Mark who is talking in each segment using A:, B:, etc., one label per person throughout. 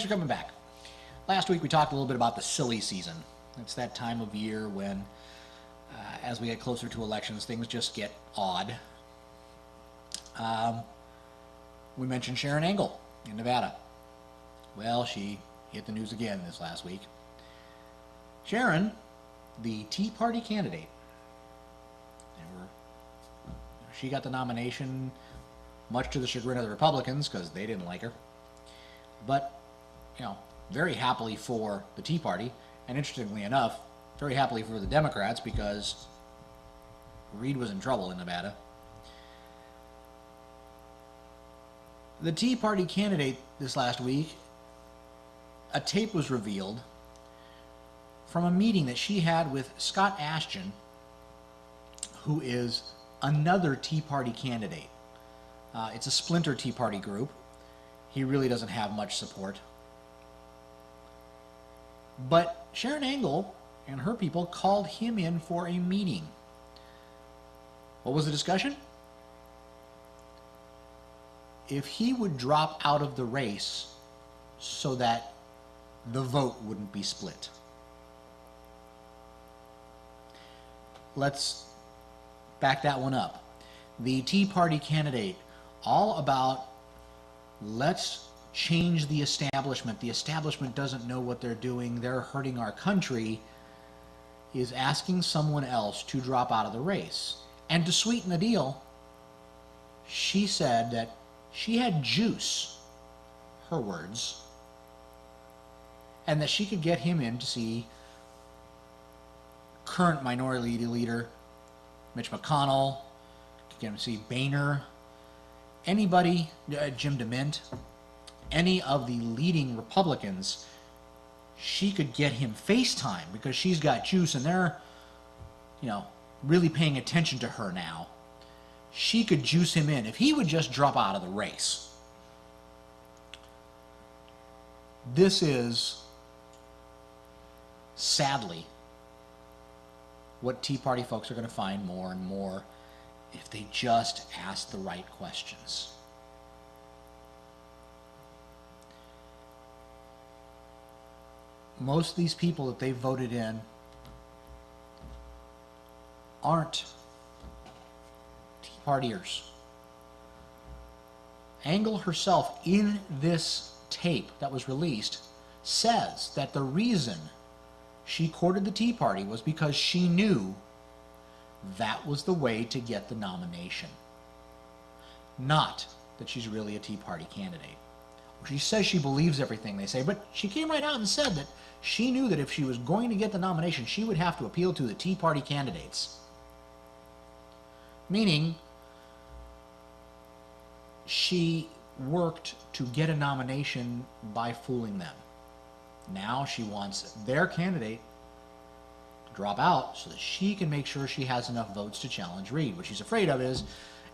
A: for coming back. Last week we talked a little bit about the silly season. It's that time of year when, as we get closer to elections, things just get odd. We mentioned Sharron Angle in Nevada. Well, she hit the news again this last week. Sharron, the Tea Party candidate, she got the nomination much to the chagrin of the Republicans because they didn't like her. But, very happily for the Tea Party, and interestingly enough, very happily for the Democrats because Reid was in trouble in Nevada. The Tea Party candidate this last week, a tape was revealed from a meeting that she had with Scott Ashton, who is another Tea Party candidate. It's a splinter Tea Party group. He really doesn't have much support. But Sharron Angle and her people called him in for a meeting. What was the discussion? If he would drop out of the race so that the vote wouldn't be split. Let's back that one up. The Tea Party candidate, all about let's change the establishment. The establishment doesn't know what they're doing. They're hurting our country, is asking someone else to drop out of the race. And to sweeten the deal, she said that she had juice, her words, and that she could get him in to see current minority leader Mitch McConnell, could get him to see Boehner, anybody, Jim DeMint, any of the leading Republicans. She could get him FaceTime because she's got juice and they're, really paying attention to her now. She could juice him in if he would just drop out of the race. This is, sadly, what Tea Party folks are going to find more and more if they just ask the right questions. Most of these people that they voted in aren't Tea Partiers. Angle herself, in this tape that was released, says that the reason she courted the Tea Party was because she knew that was the way to get the nomination. Not that she's really a Tea Party candidate. She says she believes everything they say, but she came right out and said that she knew that if she was going to get the nomination, she would have to appeal to the Tea Party candidates. Meaning, she worked to get a nomination by fooling them. Now she wants their candidate to drop out so that she can make sure she has enough votes to challenge Reid. What she's afraid of is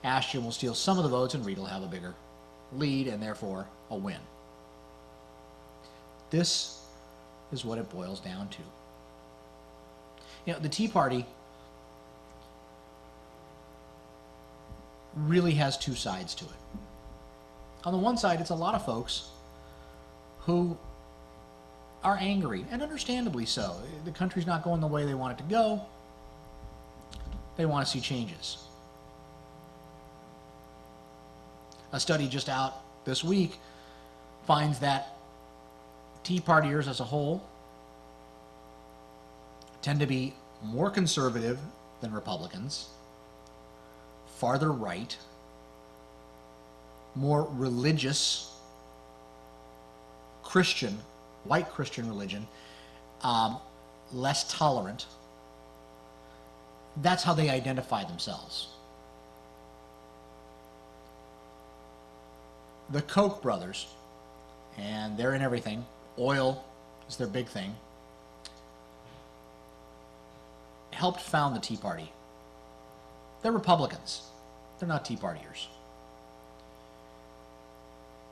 A: Ashton will steal some of the votes and Reid will have a bigger lead and therefore a win. This is what it boils down to. The Tea Party really has two sides to it. On the one side, it's a lot of folks who are angry, and understandably so. The country's not going the way they want it to go. They want to see changes. A study just out this week finds that Tea Partiers as a whole tend to be more conservative than Republicans, farther right, more religious, Christian, white Christian religion, less tolerant. That's how they identify themselves. The Koch brothers, and they're in everything. Oil is their big thing. Helped found the Tea Party. They're Republicans. They're not Tea Partiers.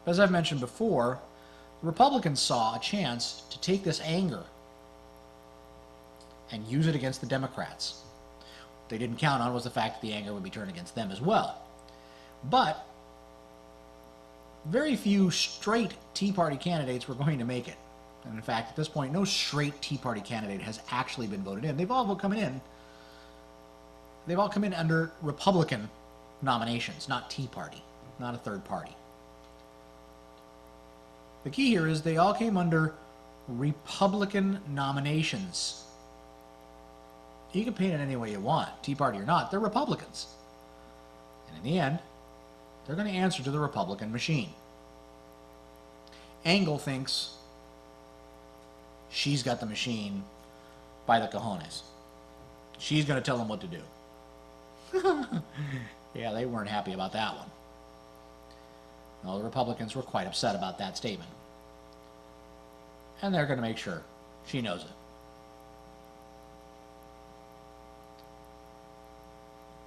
A: As I've mentioned before, Republicans saw a chance to take this anger and use it against the Democrats. What they didn't count on was the fact that the anger would be turned against them as well. But very few straight Tea Party candidates were going to make it. And in fact, at this point, no straight Tea Party candidate has actually been voted in. They've all come in. They've all come in under Republican nominations, not Tea Party, not a third party. The key here is they all came under Republican nominations. You can paint it any way you want, Tea Party or not. They're Republicans. And in the end, they're going to answer to the Republican machine. Angle thinks she's got the machine by the cojones. She's going to tell them what to do. Yeah, they weren't happy about that one. No, the Republicans were quite upset about that statement. And they're going to make sure she knows it.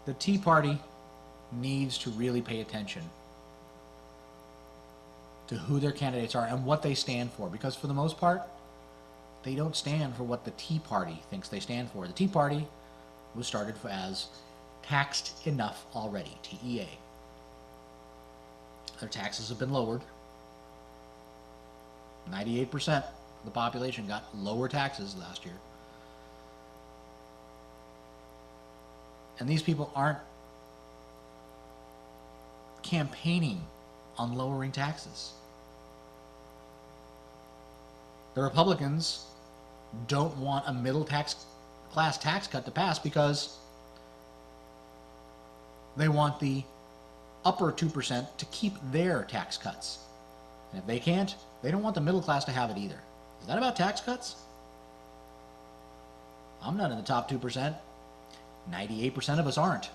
A: The Tea Party needs to really pay attention to who their candidates are and what they stand for, because for the most part, they don't stand for what the Tea Party thinks they stand for. The Tea Party was started as Taxed Enough Already, TEA. Their taxes have been lowered. 98% of the population got lower taxes last year. And these people aren't campaigning on lowering taxes. The Republicans don't want a middle class tax cut to pass because they want the upper 2% to keep their tax cuts. And if they can't, they don't want the middle class to have it either. Is that about tax cuts? I'm not in the top 2%. 98% of us aren't.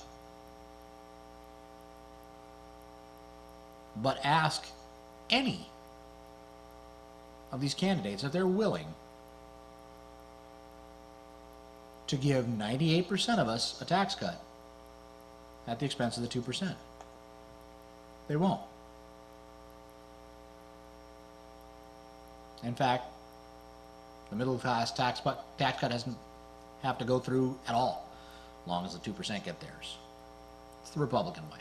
A: But ask any of these candidates if they're willing to give 98% of us a tax cut at the expense of the 2%. They won't. In fact, the middle class tax cut doesn't have to go through at all, as long as the 2% get theirs. It's the Republican way.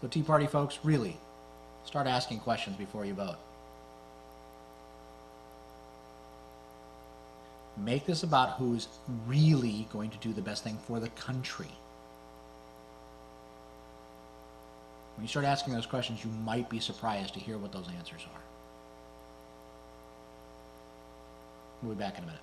A: So Tea Party folks, really start asking questions before you vote. Make this about who's really going to do the best thing for the country. When you start asking those questions, you might be surprised to hear what those answers are. We'll be back in a minute.